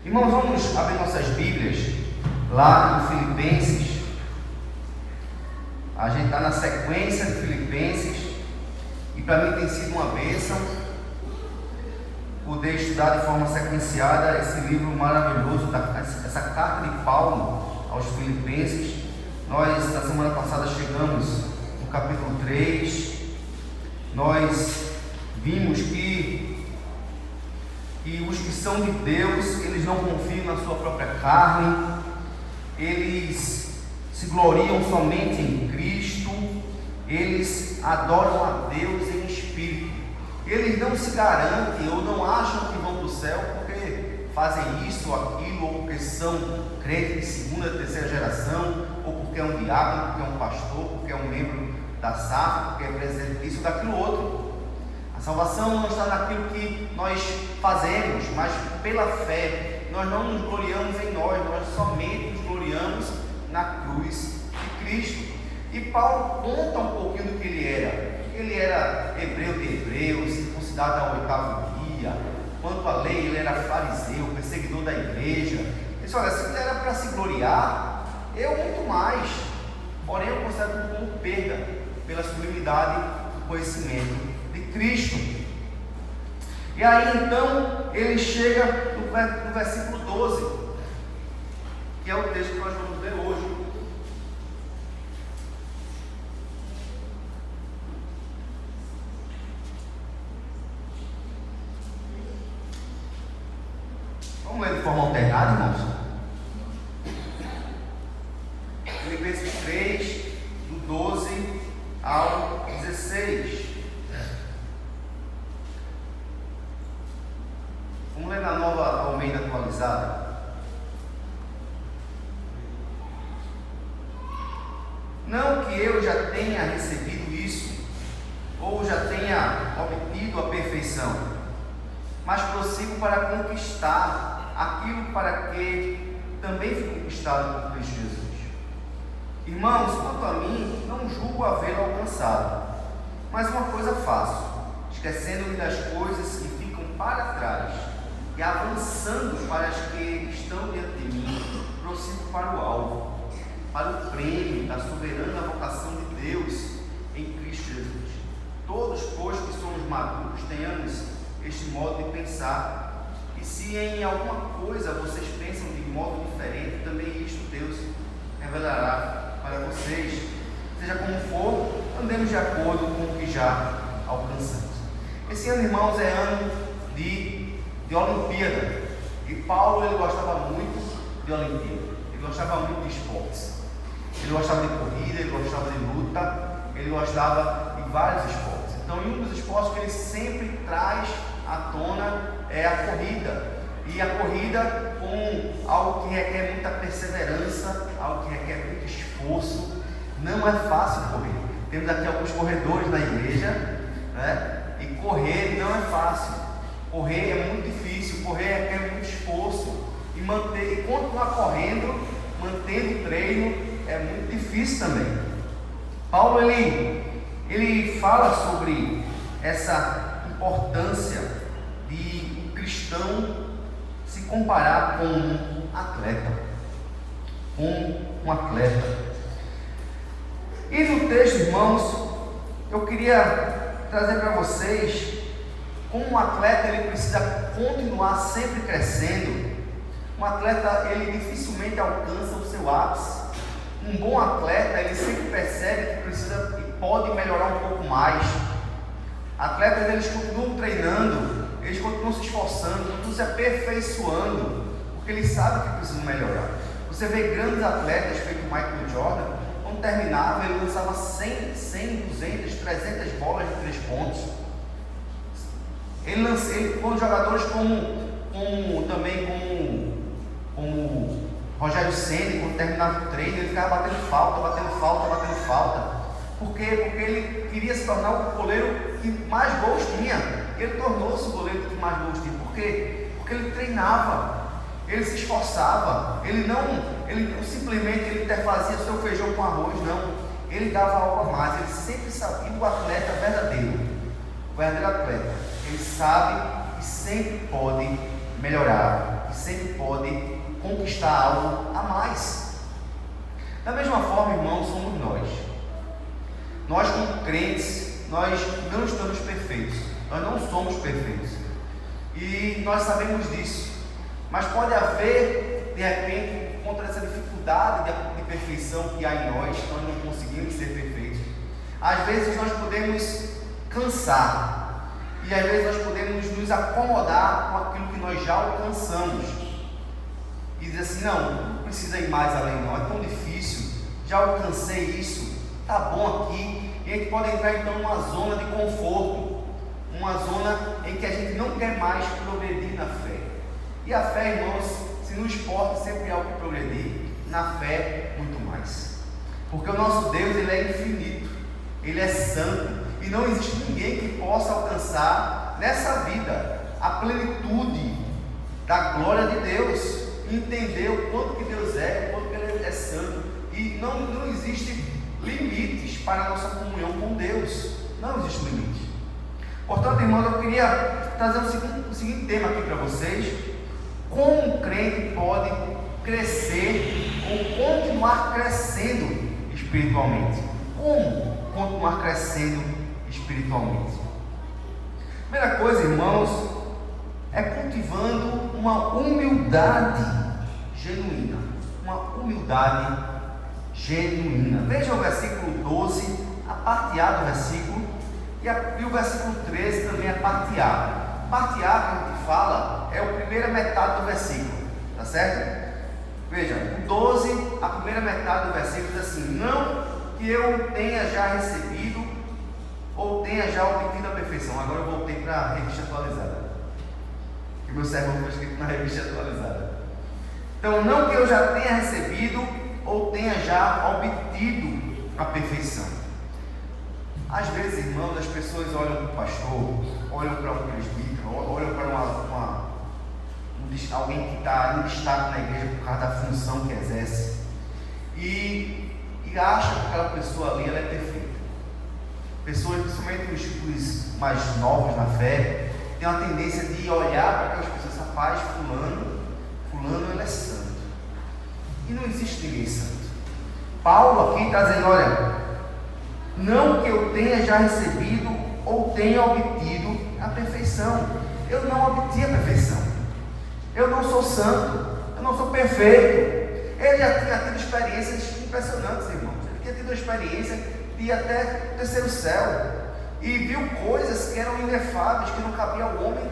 Irmãos, vamos abrir nossas Bíblias lá em Filipenses. A gente está na sequência de Filipenses e para mim tem sido uma bênção poder estudar de forma sequenciada esse livro maravilhoso, essa carta de Paulo aos Filipenses. Nós, na semana passada, chegamos no capítulo 3. Nós vimos que os que são de Deus, eles não confiam na sua própria carne, eles se gloriam somente em Cristo, eles adoram a Deus em espírito. Eles não se garantem ou não acham que vão para o céu porque fazem isso ou aquilo, ou porque são crentes de segunda, terceira geração, ou porque é um diácono, porque é um pastor, porque é um membro da SAF, porque é presidente disso ou daquilo outro. A salvação não está naquilo que nós fazemos, mas pela fé. Nós não nos gloriamos em nós somente nos gloriamos na cruz de Cristo. E Paulo conta um pouquinho do que ele era. Ele era hebreu de hebreus, circuncidado ao 8º dia. Quanto à lei, ele era fariseu, perseguidor da igreja. Ele disse: olha, se era para se gloriar, eu muito mais. Porém, eu considero tudo como perda pela sublimidade do conhecimento de Cristo. E aí então ele chega no versículo 12, que é o texto que nós vamos ler hoje. Vamos ler de forma alternada, irmãos? Filipenses 3, do 12 ao 16. Vamos ler na Nova Almeida atualizada. Não que eu já tenha recebido isso, ou já tenha obtido a perfeição, mas prossigo para conquistar aquilo para que também fui conquistado por Cristo Jesus. Irmãos, quanto a mim, não julgo havê-lo alcançado, mas uma coisa faço, esquecendo-me das coisas que ficam para trás e avançando para as que estão diante de mim, prossigo para o alvo, para o prêmio da soberana vocação de Deus em Cristo Jesus. Todos, pois que somos maduros, tenhamos este modo de pensar, e se em alguma coisa vocês pensam de modo diferente, também isto Deus revelará para vocês. Seja como for, andemos de acordo com o que já alcançamos. Esse ano, irmãos, é ano de Olimpíada, e Paulo ele gostava muito de Olimpíada, ele gostava muito de esportes, ele gostava de corrida, ele gostava de luta, ele gostava de vários esportes. Então, um dos esportes que ele sempre traz à tona é a corrida, e a corrida com algo que requer muita perseverança, algo que requer muito esforço. Não é fácil correr. Temos aqui alguns corredores na igreja, né? E correr não é fácil. Correr é muito difícil, correr requer muito esforço, e continuar correndo, mantendo o treino, é muito difícil também. Paulo ele fala sobre essa importância de um cristão se comparar com um atleta. E no texto, irmãos, eu queria trazer para vocês como um atleta ele precisa continuar sempre crescendo. Um atleta ele dificilmente alcança o seu ápice. Um bom atleta ele sempre percebe que precisa e pode melhorar um pouco mais. Atletas eles continuam treinando, eles continuam se esforçando, continuam se aperfeiçoando, porque eles sabem que precisam melhorar. Você vê grandes atletas, feito Michael Jordan, quando terminava ele lançava 100, 200, 300 bolas de 3 pontos. Quando jogadores como Rogério Ceni, quando terminava o treino, ele ficava batendo falta. Por quê? Porque ele queria se tornar o goleiro que mais gols tinha. Ele tornou-se o goleiro que mais gols tinha. Por quê? Porque ele treinava, ele se esforçava, ele não simplesmente ele até fazia seu feijão com arroz, não. Ele dava algo a mais, ele sempre sabia. O atleta verdadeiro, o verdadeiro atleta, ele sabe que sempre pode melhorar e sempre pode conquistar algo a mais. Da mesma forma, irmãos, somos nós. Nós, como crentes, nós não estamos perfeitos. Nós não somos perfeitos. E nós sabemos disso. Mas pode haver, de repente, por conta dessa dificuldade de perfeição que há em nós não conseguimos ser perfeitos. Às vezes nós podemos cansar. E às vezes nós podemos nos acomodar com aquilo que nós já alcançamos. E dizer assim, não precisa ir mais além não, é tão difícil, já alcancei isso, tá bom aqui. E a gente pode entrar então numa zona de conforto, uma zona em que a gente não quer mais progredir na fé. E a fé, irmãos, se no esporte sempre há algo que progredir, na fé muito mais. Porque o nosso Deus, Ele é infinito, Ele é santo, e não existe ninguém que possa alcançar nessa vida a plenitude da glória de Deus, entender o quanto que Deus é, o quanto que Ele é santo, e não existe limites para a nossa comunhão com Deus, não existe limite. Portanto, irmãos, eu queria trazer o seguinte tema aqui para vocês: como um crente pode crescer ou continuar crescendo espiritualmente? Como continuar crescendo espiritualmente? Primeira coisa, irmãos, é cultivando uma humildade genuína. Uma humildade genuína. Veja o versículo 12, a parte A do versículo, e o versículo 13 também é a parte A. A parte A que a gente fala é a primeira metade do versículo, tá certo? Veja, o 12, a primeira metade do versículo diz assim: não que eu tenha já recebido ou tenha já obtido a perfeição. Agora eu voltei para a revista atualizada, que meu sermão foi escrito na revista atualizada. Então, não que eu já tenha recebido ou tenha já obtido a perfeição. Às vezes, irmãos, as pessoas olham para o pastor, olham para um presbítero, olham para alguém que está em destaque na igreja por causa da função que exerce, e acham que aquela pessoa ali ela é perfeita. Pessoas, principalmente os mais novos na fé, têm uma tendência de olhar para aquelas pessoas: rapaz, fulano ele é santo. E não existe ninguém santo. Paulo aqui está dizendo: olha, não que eu tenha já recebido ou tenha obtido a perfeição. Eu não obtive a perfeição. Eu não sou santo. Eu não sou perfeito. Ele já tinha tido experiências impressionantes, irmãos. Ele tinha tido a experiência de ir até o terceiro céu e viu coisas que eram inefáveis, que não cabia ao homem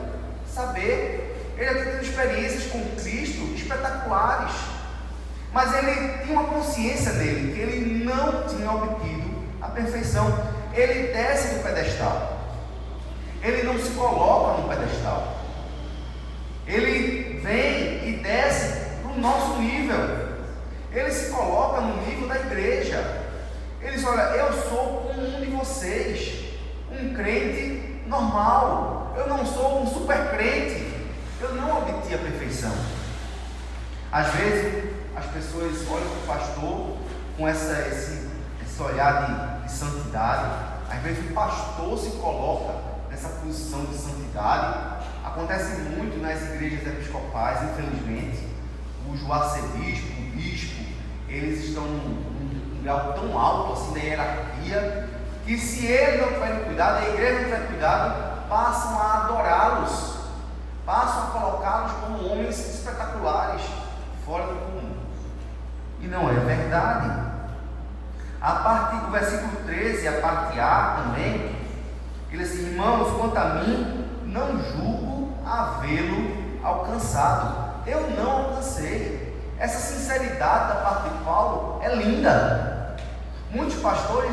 saber. Ele já tinha tido experiências com Cristo espetaculares, mas ele tinha uma consciência dele que ele não tinha obtido a perfeição. Ele desce do pedestal, ele não se coloca no pedestal, ele vem e desce para o nosso nível, ele se coloca no nível da igreja. Ele diz: olha, eu sou como um de vocês, um crente normal, eu não sou um super crente, eu não obtive a perfeição. Às vezes as pessoas olham para o pastor com esse olhar de santidade. Às vezes o pastor se coloca nessa posição de santidade. Acontece muito nas igrejas episcopais, infelizmente. O arcebispo, o bispo, eles estão num grau tão alto assim da hierarquia, que se ele não tiver cuidado, a igreja não tiver cuidado, passam a adorá-los, passam a colocá-los como homens espetaculares, fora do comum. E não é verdade. A parte do versículo 13, a parte A também, ele diz assim: irmãos, quanto a mim, não julgo havê-lo alcançado. Eu não alcancei. Essa sinceridade da parte de Paulo é linda. Muitos pastores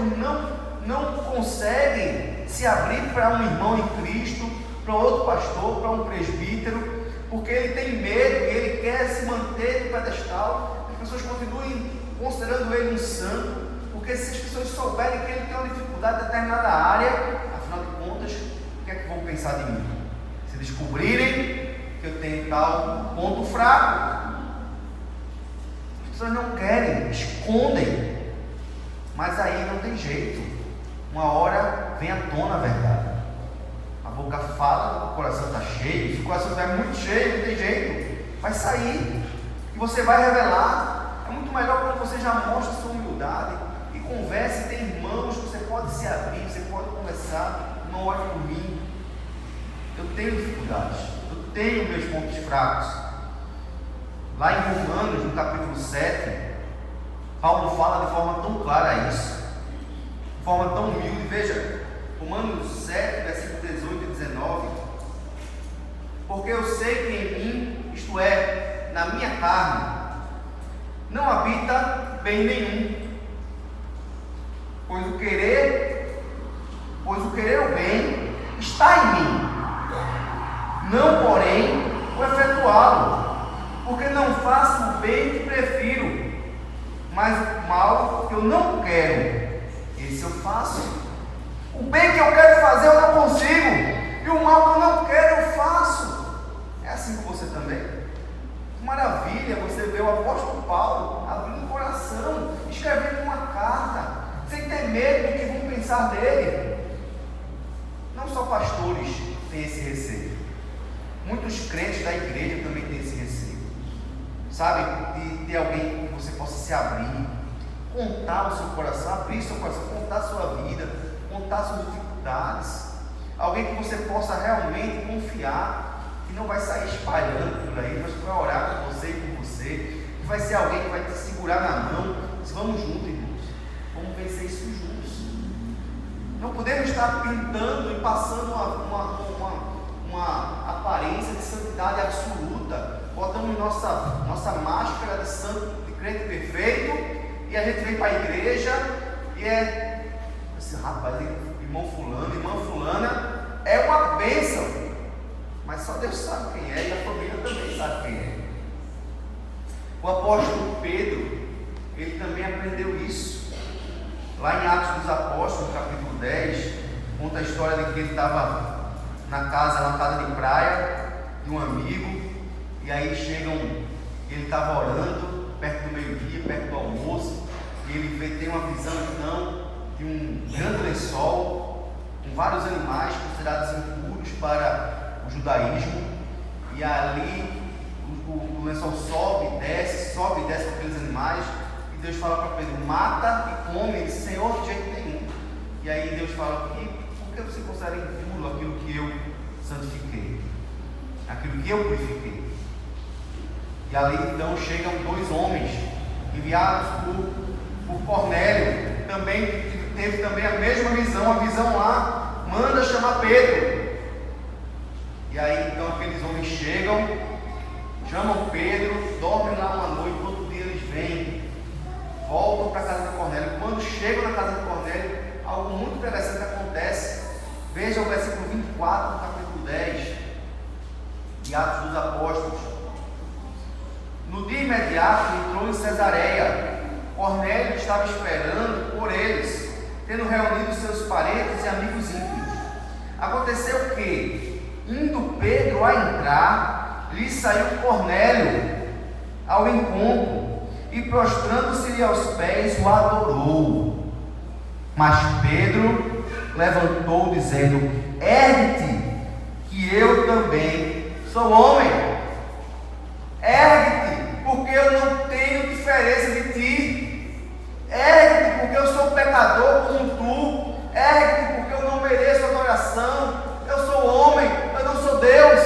não conseguem se abrir para um irmão em Cristo, para outro pastor, para um presbítero, porque ele tem medo, ele quer se manter no pedestal, as pessoas continuem considerando ele um santo, porque se as pessoas souberem que ele tem uma dificuldade em determinada área, afinal de contas, o que é que vão pensar de mim? Se descobrirem que eu tenho tal ponto fraco, as pessoas não querem, escondem, mas aí não tem jeito. Uma hora vem à tona a verdade. A boca fala, o coração está cheio. Se o coração estiver muito cheio, não tem jeito. vai sair e você vai revelar. É muito melhor quando você já mostra sua humildade e conversa, e tem irmãos que você pode se abrir, você pode conversar. Não olhe por mim, eu tenho dificuldades, eu tenho meus pontos fracos. Lá em Romanos, no capítulo 7, Paulo fala de forma tão clara isso, de forma tão humilde. Veja, Romanos 7, versículos 18 e 19: porque eu sei que em mim, isto é, na minha carne, não habita bem nenhum, pois o querer o bem está em mim, não porém o efetuá-lo, porque não faço o bem que prefiro, mas o mal que eu não quero, esse eu faço. O bem que eu quero fazer eu não consigo, e o mal que eu não quero eu faço. É assim com você também? Que maravilha você vê o apóstolo Paulo abrindo o coração, escrevendo uma carta, sem ter medo do que vão pensar dele. Não só pastores têm esse receio, muitos crentes da igreja também têm esse receio, sabe, de ter alguém que você possa se abrir, contar o seu coração, abrir seu coração, contar a sua vida, contar suas dificuldades, alguém que você possa realmente confiar, que não vai sair espalhando por aí, mas que vai orar por você e por você, que vai ser alguém que vai te segurar na mão. Vamos juntos, irmãos, vamos vencer isso juntos. Não podemos estar pintando e passando uma aparência de santidade absoluta, botamos nossa máscara de santo, de crente perfeito, e a gente vem para a igreja e esse rapaz, irmão fulano, irmã fulana, é uma bênção, mas só Deus sabe quem é, e a família também sabe quem é. O apóstolo Pedro, ele também aprendeu isso. Lá em Atos dos Apóstolos, capítulo 10, conta a história de que ele estava na casa de praia de um amigo, e aí ele estava orando perto do meio-dia, perto do almoço, e ele tem uma visão então de um grande lençol com vários animais considerados impuros para o judaísmo, e ali o lençol sobe e desce com aqueles animais, e Deus fala para Pedro: mata e come. Ele disse: Senhor, de jeito nenhum. E aí Deus fala: por que você considera impuro aquilo que eu santifiquei, aquilo que eu purifiquei? E ali então chegam dois homens enviados por Cornélio, também teve também a mesma visão, a visão lá, manda chamar Pedro. E aí então aqueles homens chegam, chamam Pedro, dormem lá uma noite, no outro dia eles vêm, voltam para a casa de Cornélio. Quando chegam na casa de Cornélio, algo muito interessante acontece. Veja o versículo 24 do capítulo 10 de Atos dos Apóstolos. No dia imediato entrou em Cesareia. Cornélio estava esperando por eles, tendo reunido seus parentes e amigos íntimos. Aconteceu que, indo Pedro a entrar, lhe saiu Cornélio ao encontro, e prostrando-se-lhe aos pés, o adorou. Mas Pedro levantou, dizendo: ergue-te, que eu também sou homem. Ergue-te, porque eu não tenho diferença de ti. Ergue-te, porque eu sou pecador como tu. Ergue-te, porque eu não mereço adoração. Eu sou homem, eu não sou Deus.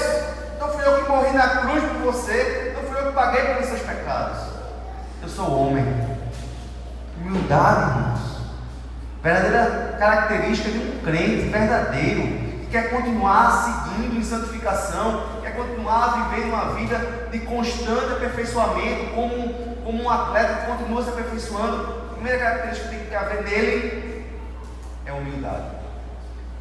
Não fui eu que morri na cruz por você, não fui eu que paguei pelos seus pecados. Eu sou homem. Humildade, irmãos, verdadeira característica de um crente verdadeiro, que quer continuar seguindo em santificação, quer continuar vivendo uma vida de constante aperfeiçoamento, como um atleta que continua se aperfeiçoando. A primeira característica que tem que haver nele é a humildade.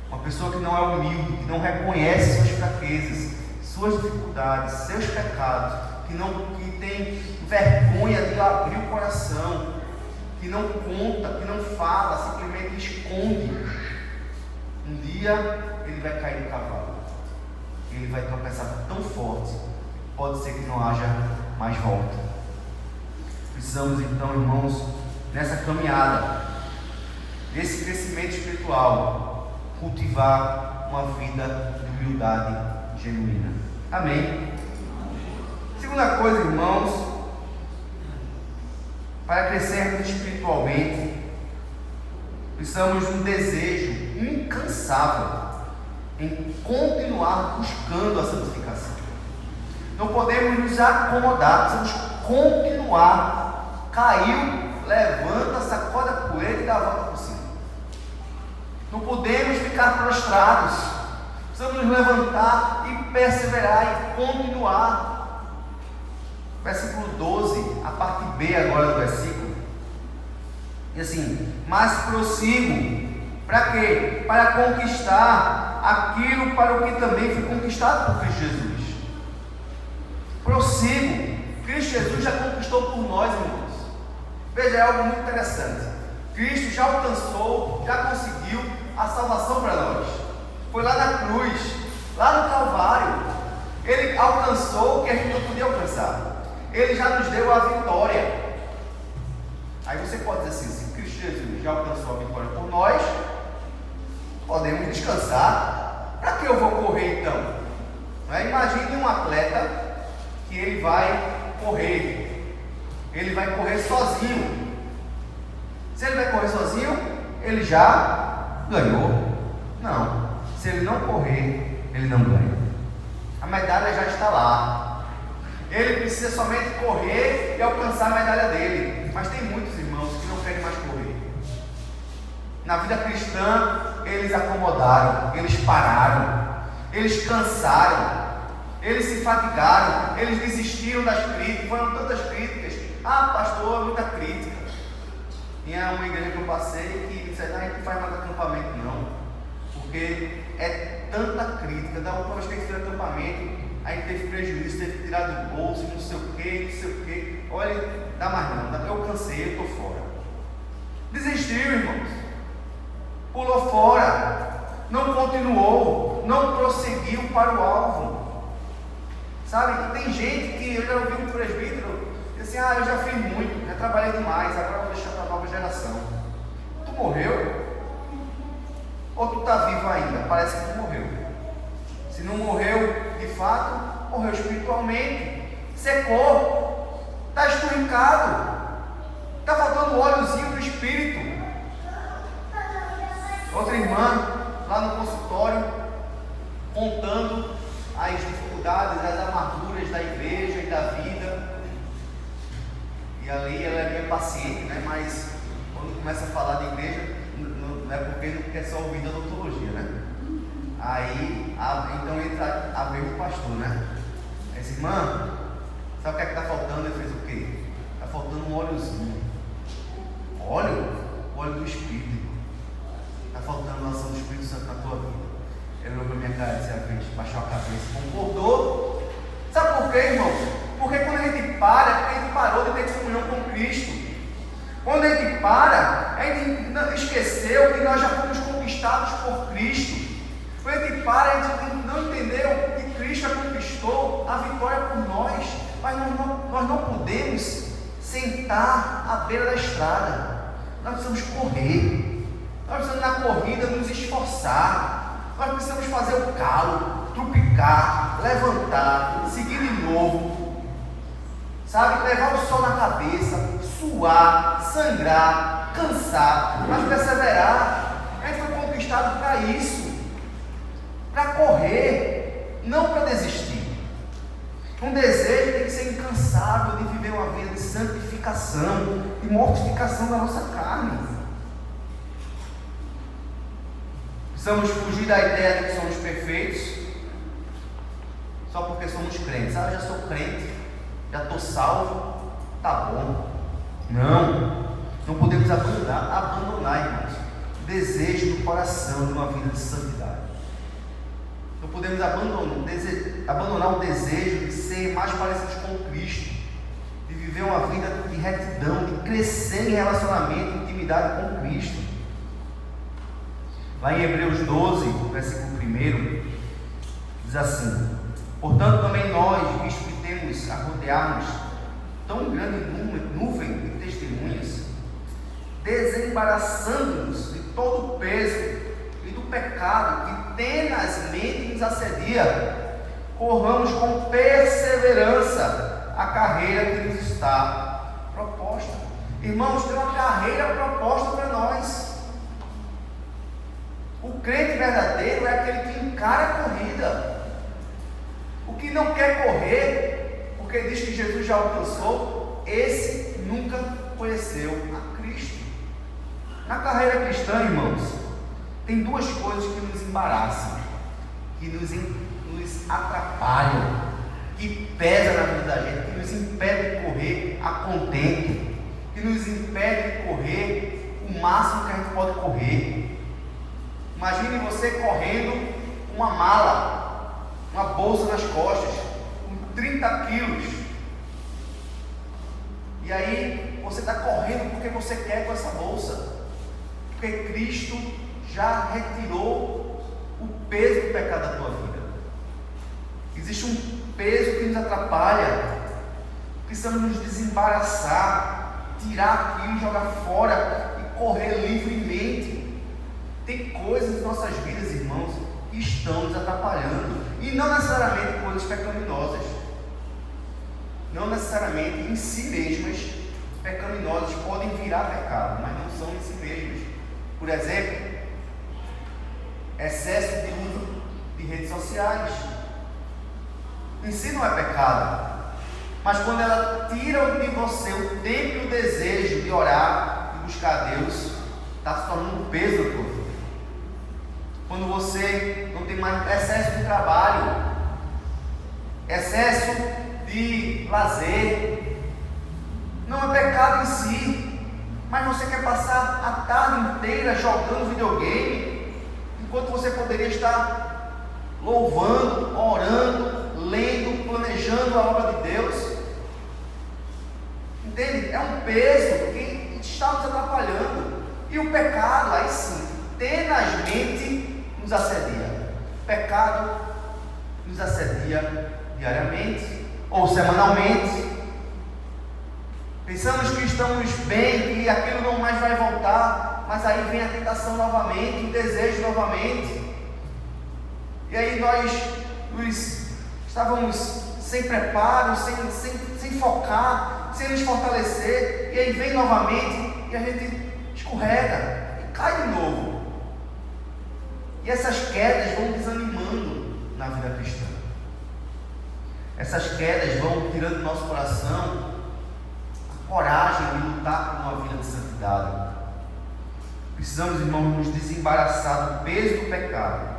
Uma pessoa que não é humilde, que não reconhece suas fraquezas, suas dificuldades, seus pecados, que tem vergonha de abrir o coração, que não conta, que não fala, simplesmente esconde. Um dia ele vai cair do cavalo, ele vai tropeçar tão forte, pode ser que não haja mais volta. Precisamos então, irmãos, nessa caminhada, desse crescimento espiritual, cultivar uma vida de humildade genuína. Amém? 2 Segunda coisa, irmãos, para crescermos espiritualmente, precisamos de um desejo incansável em continuar buscando a santificação. Não podemos nos acomodar, precisamos continuar. Caiu, levanta, sacode a poeira e dá a volta por cima. Não podemos ficar prostrados. Precisamos nos levantar e perseverar e continuar. Versículo 12, a parte B agora do versículo. E assim, mas prossigo. Para quê? Para conquistar aquilo para o que também foi conquistado por Cristo Jesus. Prossigo. Cristo Jesus já conquistou por nós, irmãos. Veja, é algo muito interessante. Cristo já alcançou, já conseguiu a salvação para nós. Foi lá na cruz, lá no Calvário. Ele alcançou o que a gente não podia alcançar. Ele já nos deu a vitória. Aí você pode dizer assim: se Cristo Jesus já alcançou a vitória por nós, podemos descansar. Para que eu vou correr então? Não é? Imagine um atleta que ele vai correr. Ele vai correr sozinho. Se ele vai correr sozinho, ele já ganhou. Não. Se ele não correr, ele não ganha. A medalha já está lá. Ele precisa somente correr e alcançar a medalha dele. Mas tem muitos irmãos que não querem mais correr. Na vida cristã, eles acomodaram, eles pararam, eles cansaram, eles se fatigaram, eles desistiram das críticas. Foram tantas críticas. Ah, pastor, muita crítica. Tinha uma igreja que eu passei que disse: não, a gente não faz mais acampamento não, porque é tanta crítica. Da última vez que a gente fez acampamento, a gente teve prejuízo, teve que tirar do bolso, não sei o que. Olha, dá mais não, eu cansei, eu estou fora. Desistiu, irmãos. Pulou fora. Não continuou, não prosseguiu para o alvo. Sabe, tem gente que eu já ouvi um presbítero dizer assim: eu já fiz muito, já trabalhei demais, agora vou deixar para a nova geração. Tu morreu? Ou tu está vivo ainda? Parece que tu morreu. Se não morreu de fato, morreu espiritualmente, secou, está esturricado, está faltando óleozinho do espírito. Outra irmã lá no consultório contando as dificuldades, as amarguras da igreja e da vida. E ali ela é bem paciente, né? Mas quando começa a falar de igreja, não é porque não quer só ouvir da odontologia, né? Aí, então entra a vez do pastor, né? Essa irmã, sabe o que é que está faltando? Ele fez o quê? Está faltando um óleozinho. Óleo? O óleo do Espírito. Está faltando a ação do Espírito Santo na tua vida. Ele olhou para minha cara e disse: a frente, baixou a cabeça, concordou. Sabe por quê, irmão? Porque quando a gente para, a gente parou de ter comunhão com Cristo. Quando a gente para, a gente esqueceu que nós já fomos conquistados por Cristo. Quando a gente para, a gente não entendeu que Cristo já conquistou a vitória por nós. Mas nós não podemos sentar à beira da estrada. Nós precisamos correr. Nós precisamos na corrida nos esforçar. Nós precisamos fazer o calo, trupicar, levantar, seguir de novo. Sabe? Levar o sol na cabeça, suar, sangrar, cansar, mas perseverar. A gente foi conquistado para isso. Para correr, não para desistir. Um desejo tem que ser incansável de viver uma vida de santificação, de mortificação da nossa carne. Precisamos fugir da ideia de que somos perfeitos só porque somos crentes. Eu já sou crente, já estou salvo, tá bom. Não podemos abandonar, irmãos, o desejo do coração de uma vida de santidade. Não podemos abandonar o desejo de ser mais parecidos com Cristo, de viver uma vida de retidão, de crescer em relacionamento, em intimidade com Cristo. Lá em Hebreus 12, versículo 1, diz assim: portanto também nós, visto que temos a rodear-nos tão grande nuvem de testemunhas, desembaraçando-nos de todo o peso e do pecado que tenazmente nos assedia, corramos com perseverança carreira que nos está proposta. Irmãos, tem uma carreira proposta para nós. O crente verdadeiro é aquele que encara a corrida. O que não quer correr, porque diz que Jesus já alcançou, esse nunca conheceu a Cristo. Na carreira cristã, irmãos, tem duas coisas que nos embaraçam, que nos atrapalham, que pesam na vida da gente, que nos impedem de correr a contento, que nos impedem de correr o máximo que a gente pode correr. Imagine você correndo uma mala, uma bolsa nas costas, com 30 quilos. E aí você está correndo porque você quer com essa bolsa. Porque Cristo já retirou o peso do pecado da tua vida. Existe um peso que nos atrapalha. Precisamos nos desembaraçar, tirar aquilo e jogar fora e correr livremente. Tem coisas em nossas vidas, irmãos, que estão nos atrapalhando, e não necessariamente coisas pecaminosas, não necessariamente em si mesmas pecaminosas, podem virar pecado, mas não são em si mesmas. Por exemplo, excesso de uso de redes sociais em si não é pecado, mas quando ela tira de você o tempo e o desejo de orar e buscar a Deus, está se tornando um peso na tua vida. Quando você não tem mais excesso de trabalho, excesso de lazer, não é pecado em si, mas você quer passar a tarde inteira jogando videogame, enquanto você poderia estar louvando, orando, lendo, planejando a obra de Deus. Entende? É um peso que está nos atrapalhando. E o pecado, aí sim, tenazmente nos assedia. O pecado nos assedia diariamente ou semanalmente. Pensamos que estamos bem, que aquilo não mais vai voltar, mas aí vem a tentação novamente, o desejo novamente. E aí nós estávamos sem preparo, sem focar, sem nos fortalecer, e aí vem novamente e a gente escorrega e cai de novo. E essas quedas vão desanimando na vida cristã. Essas quedas vão tirando do nosso coração a coragem de lutar por uma vida de santidade. Precisamos, irmãos, nos desembaraçar do peso do pecado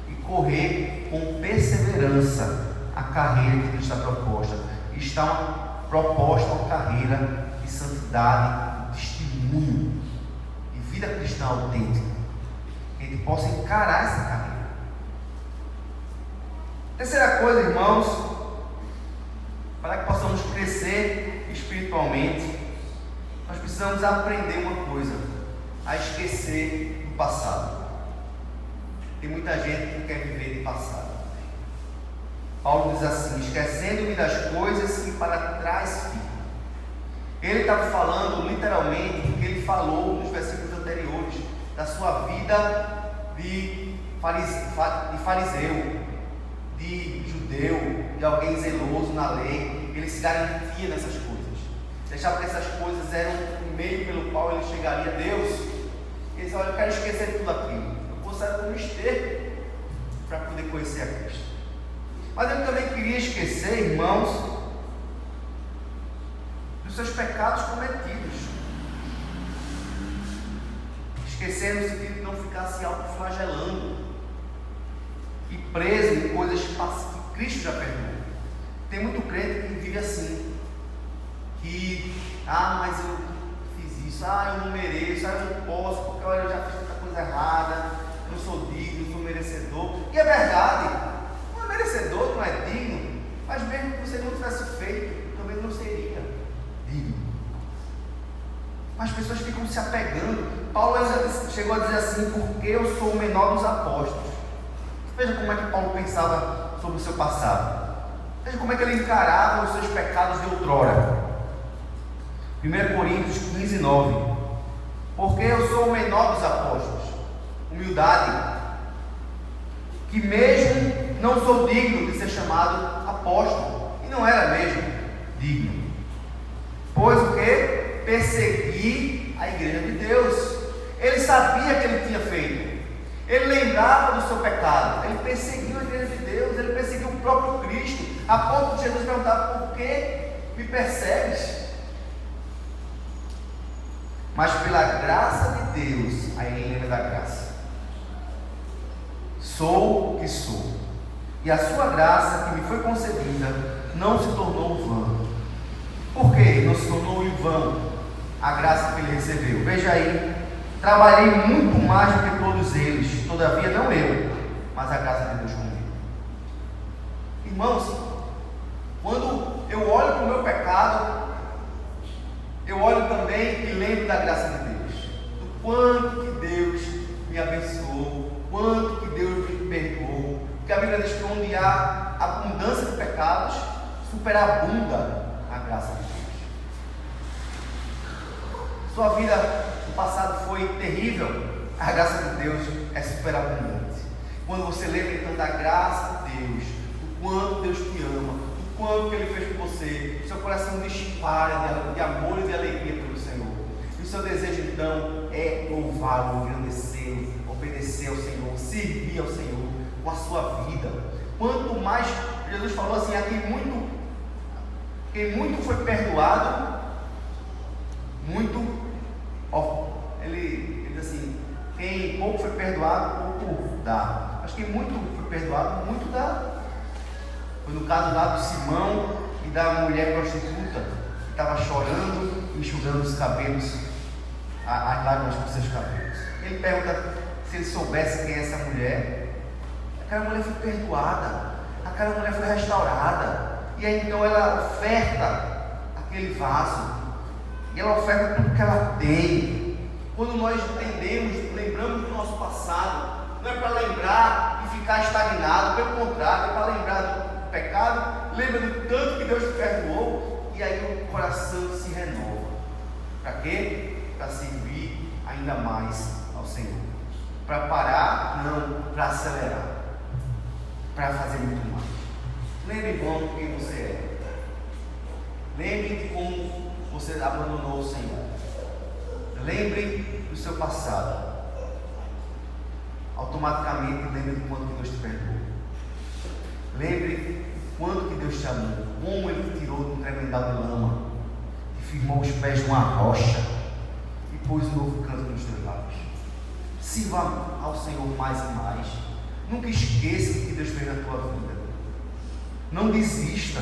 e correr com perseverança a carreira que nos está proposta. Está proposta uma carreira de santidade, de testemunho, de vida cristã autêntica. Que a gente possa encarar essa carreira. Terceira coisa, irmãos, para que possamos crescer espiritualmente, nós precisamos aprender uma coisa: a esquecer do passado. Tem muita gente que quer viver de passado. Paulo diz assim: esquecendo-me das coisas que para trás ficam. Ele estava falando literalmente do que ele falou nos versículos anteriores, da sua vida de fariseu, de judeu, de alguém zeloso na lei. Ele se garantia nessas coisas, deixava que essas coisas eram o meio pelo qual ele chegaria a Deus. Ele disse: olha, eu quero esquecer tudo aquilo, eu vou sair como esterco para poder conhecer a Cristo. Mas eu também queria esquecer, irmãos, dos seus pecados cometidos. Esquecer no sentido de não ficar se autoflagelando e preso em coisas que Cristo já perdoou. Tem muito crente que vive assim, que, mas eu fiz isso, eu não mereço, eu não posso, porque olha, eu já fiz tanta coisa errada, eu não sou digno, não sou merecedor. E é verdade, não é merecedor, não é digno, mas mesmo que você não tivesse feito, também não seria digno. Mas as pessoas ficam se apegando. Paulo chegou a dizer assim: porque eu sou o menor dos apóstolos. Veja como é que Paulo pensava sobre o seu passado. Veja como é que ele encarava os seus pecados de outrora. 1 Coríntios 15, 9. Porque eu sou o menor dos apóstolos. Humildade. Que mesmo não sou digno de ser chamado apóstolo. E não era mesmo. digno. Pois o que? Perseguir a igreja de Deus. Ele sabia que ele tinha feito. Ele lembrava do seu pecado. Ele perseguiu a igreja de Deus. Ele perseguiu o próprio Cristo. A ponto de Jesus perguntar: por que me persegues? Mas pela graça de Deus, aí ele lembra da graça. Sou o que sou. E a sua graça que me foi concedida não se tornou vã. Por que não se tornou em vão a graça que ele recebeu? Veja aí: trabalhei muito mais do que todos eles, todavia não eu, mas a graça de Deus comigo. Irmãos, quando eu olho para o meu pecado, eu olho também e lembro da graça de Deus, do quanto que Deus me abençoou, quanto que Deus me perdoou, porque a Bíblia diz que onde há abundância de pecados, superabunda a graça de Deus. Sua vida no passado foi terrível, a graça de Deus é superabundante. Quando você lembra então da graça de Deus, do quanto Deus te ama, do quanto que Ele fez por você, seu coração dispara de amor e de alegria pelo Senhor. E o seu desejo então é louvá-lo, engrandecê-lo, obedecer ao Senhor, servir ao Senhor com a sua vida. Quanto mais, Jesus falou assim: quem muito foi perdoado, muito, ele diz assim: quem pouco foi perdoado, pouco dá. Mas quem muito foi perdoado, muito dá. Foi no caso lá do Simão e da mulher prostituta, que estava chorando, enxugando os cabelos, as lágrimas com seus cabelos. Ele pergunta se ele soubesse quem é essa mulher. Aquela mulher foi perdoada, aquela mulher foi restaurada. E aí então ela oferta aquele vaso, e ela oferta tudo que ela tem. Quando nós entendemos, lembramos do nosso passado, não é para lembrar e ficar estagnado, pelo contrário, é para lembrar do pecado, lembra do tanto que Deus te perdoou, e aí o coração se renova. Para quê? Para servir ainda mais ao Senhor. Para parar? Não, para acelerar, para fazer muito mais. Lembre, irmão, de quem você é. Lembre de como você abandonou o Senhor. Lembre do seu passado. Automaticamente lembre de quanto que Deus te perdoou. Lembre de quanto que Deus te amou, como Ele te tirou de um tremendal de lama, e firmou os pés numa rocha e pôs um novo canto nos teus lábios. Sirva ao Senhor mais e mais. Nunca esqueça o que Deus fez na tua vida. Não desista.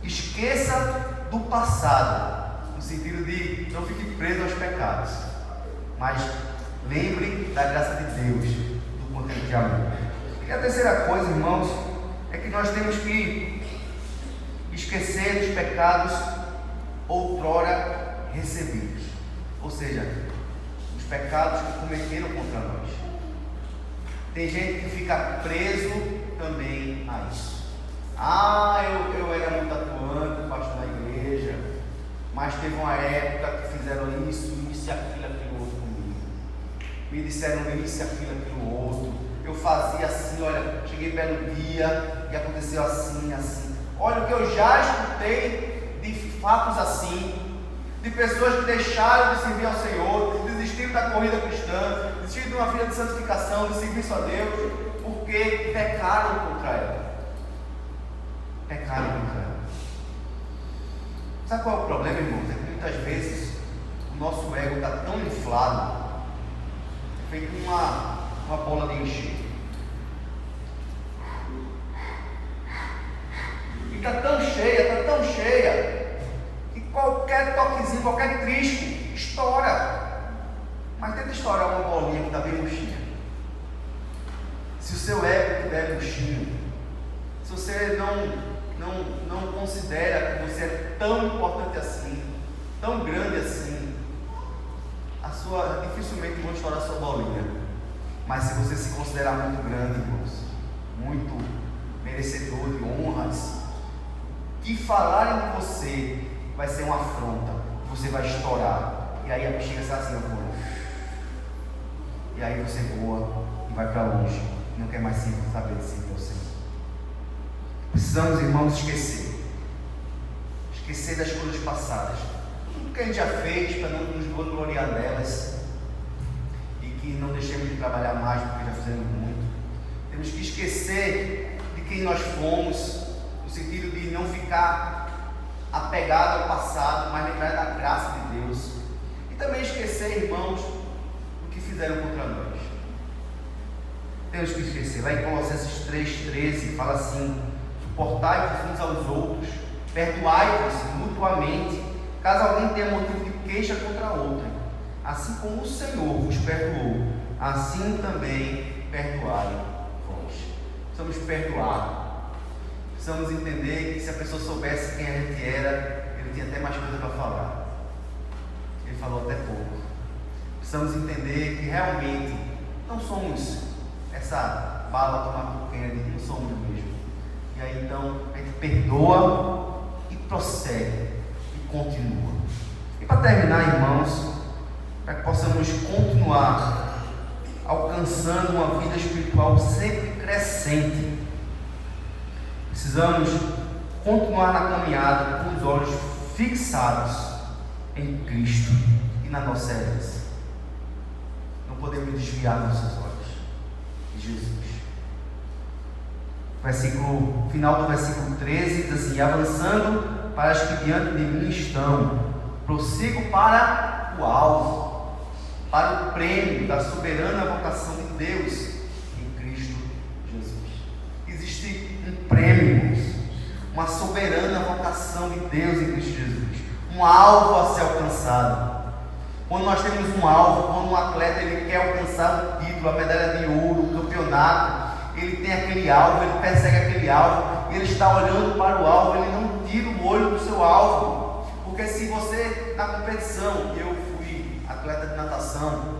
Esqueça do passado, no sentido de não fique preso aos pecados, mas lembre da graça de Deus, do quanto Ele te amou. E a terceira coisa, irmãos, é que nós temos que esquecer dos pecados outrora recebidos, ou seja, os pecados que cometeram contra nós. Tem gente que fica preso também a isso. Eu era muito atuante, pastor na igreja, mas teve uma época que fizeram isso e aquilo outro comigo. Me disseram isso, aquilo outro. Eu fazia assim, olha, cheguei belo dia e aconteceu assim. Olha o que eu já escutei de fatos assim, de pessoas que deixaram de servir ao Senhor, desistiram da corrida cristã, desistiram de uma vida de santificação, de serviço a Deus, porque pecaram contra ela. Sabe qual é o problema, irmãos? É que muitas vezes o nosso ego está tão inflado, feito uma bola de encher. E está tão cheia, que qualquer toquezinho, qualquer trisco, estoura. Mas tenta estourar uma bolinha que está bem murchinha. Se o seu ego estiver murchinho, se você não considera que você é tão importante assim, tão grande assim, dificilmente vão estourar a sua bolinha. Mas se você se considerar muito grande, irmãos, muito merecedor de honras, que falarem de você vai ser uma afronta, você vai estourar, e aí a bexiga sai assim, e aí você voa e vai para longe, não quer mais saber de si, Senhor. Precisamos, irmãos, esquecer esquecer das coisas passadas, tudo que a gente já fez, para não nos vangloriar delas, e que não deixemos de trabalhar mais, porque já fizemos muito. Temos que esquecer de quem nós fomos, no sentido de não ficar apegado ao passado, mas lembrar da graça de Deus. E também esquecer, irmãos, do que fizeram contra nós. Temos que esquecer. Lá em Colossenses 3,13 fala assim: suportai-vos uns aos outros, perdoai-vos mutuamente, caso alguém tenha motivo de queixa contra outra. Assim como o Senhor vos perdoou, assim também perdoai vós. Precisamos perdoar. Precisamos entender que se a pessoa soubesse quem a gente era, ele tinha até mais coisa para falar. Ele falou até pouco. Precisamos entender que realmente não somos essa bala tomar Kennedy, não somos mesmo. E aí então a gente perdoa e prossegue e continua. E para terminar, irmãos, para que possamos continuar alcançando uma vida espiritual sempre crescente, precisamos continuar na caminhada com os olhos fixados em Cristo e na nossa herança. Não podemos desviar nossos olhos de Jesus. Final do versículo 13 diz assim: avançando para as que diante de mim estão, prossigo para o alvo, para o prêmio da soberana vocação de Deus em Cristo Jesus. Existe um prêmio, uma soberana vocação de Deus em Cristo Jesus, um alvo a ser alcançado. Quando nós temos um alvo, quando um atleta ele quer alcançar um título, a medalha de ouro, o campeonato, ele tem aquele alvo, ele persegue aquele alvo, ele está olhando para o alvo, ele não tira o olho do seu alvo. Porque se você, na competição, eu fui atleta de natação,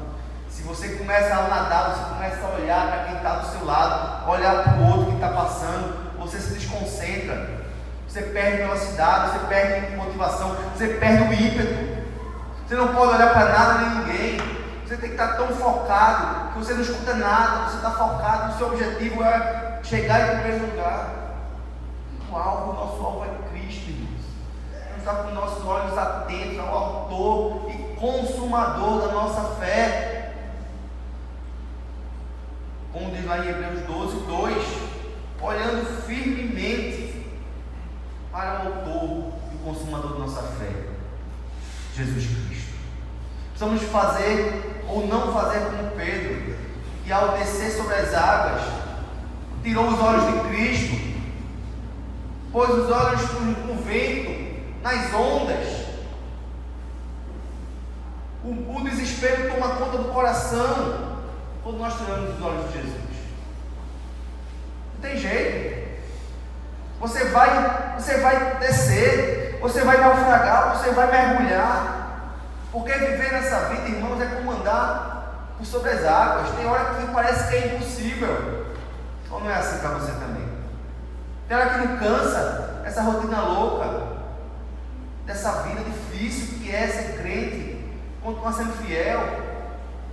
se você começa a nadar, você começa a olhar para quem está do seu lado, olhar para o outro que está passando, você se desconcentra, você perde velocidade, você perde motivação, você perde o ímpeto. Você não pode olhar para nada nem ninguém. Você tem que estar tão focado que você não escuta nada. Você está focado, o seu objetivo é chegar em primeiro lugar. O nosso alvo é Cristo, irmãos. Nós estamos com nossos olhos atentos ao autor e consumador da nossa fé. Como diz lá em Hebreus 12:2, olhando firmemente para o autor e o consumador da nossa fé, Jesus Cristo. Precisamos fazer ou não fazer como Pedro, que ao descer sobre as águas, tirou os olhos de Cristo, pôs os olhos no vento, nas ondas. O desespero toma conta do coração quando nós tiramos os olhos de Jesus. Não tem jeito. Você vai descer, você vai naufragar, você vai mergulhar. Porque viver nessa vida, irmãos, é como andar por sobre as águas. Tem hora que parece que é impossível. Ou não é assim para você também? Tem hora que não cansa essa rotina louca, dessa vida difícil que é ser crente, continuar sendo fiel.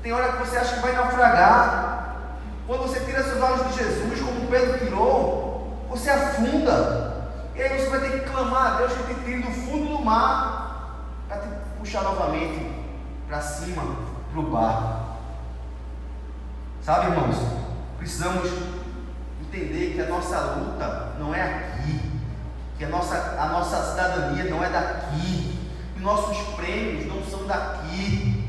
Tem hora que você acha que vai naufragar. Quando você tira seus olhos de Jesus, como Pedro tirou, você afunda. E aí você vai ter que clamar a Deus que te tire do fundo do mar para te puxar novamente para cima, para o barco. Sabe, irmãos, precisamos entender que a nossa luta não é aqui, que a nossa cidadania não é daqui, que nossos prêmios não são daqui.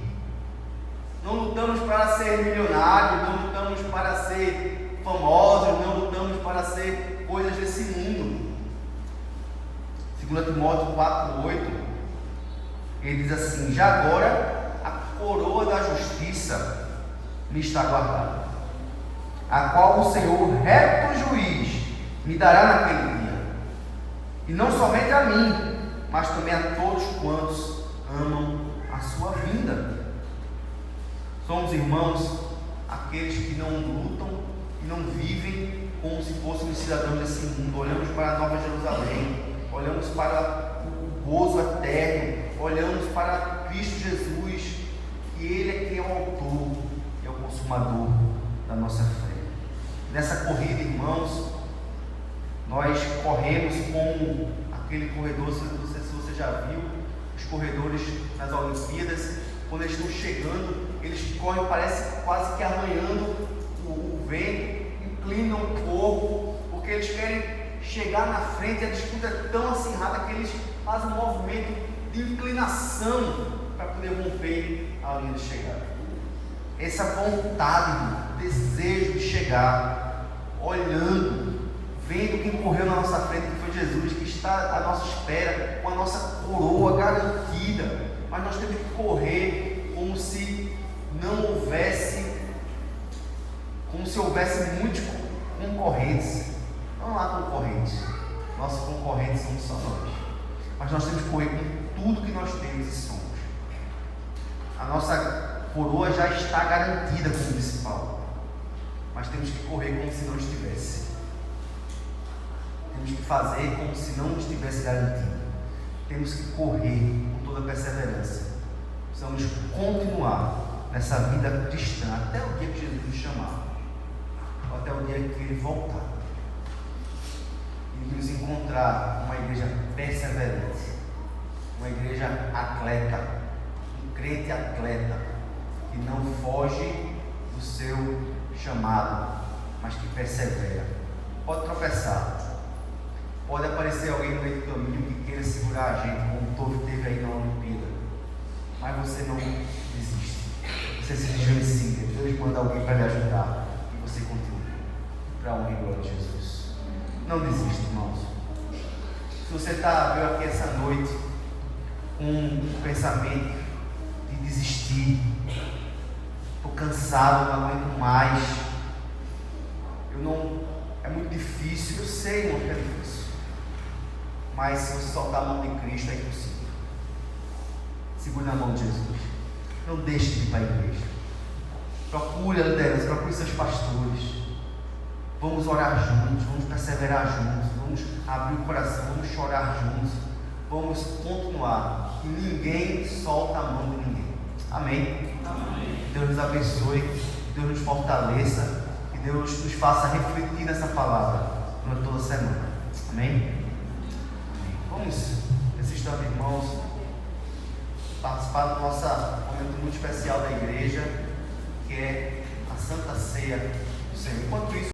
Não lutamos para ser milionários, não lutamos para ser famosos, não lutamos para ser coisas desse mundo. 2 Timóteo 4:8, ele diz assim: já agora a coroa da justiça me está guardada, a qual o Senhor, reto juiz, me dará naquele dia, e não somente a mim, mas também a todos quantos amam a sua vinda. Somos, irmãos, aqueles que não lutam e não vivem como se fôssemos cidadãos desse mundo. Olhamos para a Nova Jerusalém, olhamos para o gozo eterno, olhamos para Cristo Jesus, que Ele é quem é o autor e é o consumador da nossa fé. Nessa corrida, irmãos, nós corremos como aquele corredor, não sei se você já viu os corredores nas Olimpíadas, quando eles estão chegando, eles correm, parece quase que arranhando o vento, inclinam o corpo, porque eles querem chegar na frente. A disputa é tão acirrada que eles fazem um movimento de inclinação para poder romper a linha de chegada. Essa vontade, desejo de chegar, olhando, vendo quem correu na nossa frente, que foi Jesus, que está à nossa espera, com a nossa coroa garantida. Mas nós temos que correr como se não houvesse, como se houvesse muitos concorrentes. Não há concorrentes, nossos concorrentes somos só nós. Mas nós temos que correr com tudo que nós temos e somos. A nossa coroa já está garantida, como disse Paulo, mas temos que correr como se não estivesse. Temos que fazer como se não estivesse garantido. Temos que correr com toda perseverança. Precisamos continuar nessa vida cristã até o dia que Jesus nos chamar, ou até o dia que Ele voltar e nos encontrar uma igreja perseverante, uma igreja atleta, um crente atleta, que não foge do seu chamado, mas que persevera. Pode tropeçar, pode aparecer alguém no meio do caminho que queira segurar a gente, como o Tove teve aí na Olimpíada, mas você não desiste, você se desvencilha. Deus manda alguém para lhe ajudar e você continua, para a honra e glória de Jesus. Não desista, irmãos. Se você veio aqui essa noite com um pensamento de desistir, estou cansado, não aguento mais, é muito difícil, eu sei, irmão, que é difícil, mas se você soltar a mão de Cristo é impossível. Segure na mão de Jesus, não deixe de ir para a igreja, procure a liderança, procure seus pastores, vamos orar juntos, vamos perseverar juntos, vamos abrir o coração, vamos chorar juntos, vamos continuar, e ninguém solta a mão de ninguém. Amém? Amém. Deus nos abençoe, Deus nos fortaleça, que Deus nos faça refletir nessa palavra durante toda a semana. Amém? Vamos, nesse instante, irmãos, participar do nosso momento muito especial da igreja, que é a Santa Ceia do Senhor. Enquanto isso,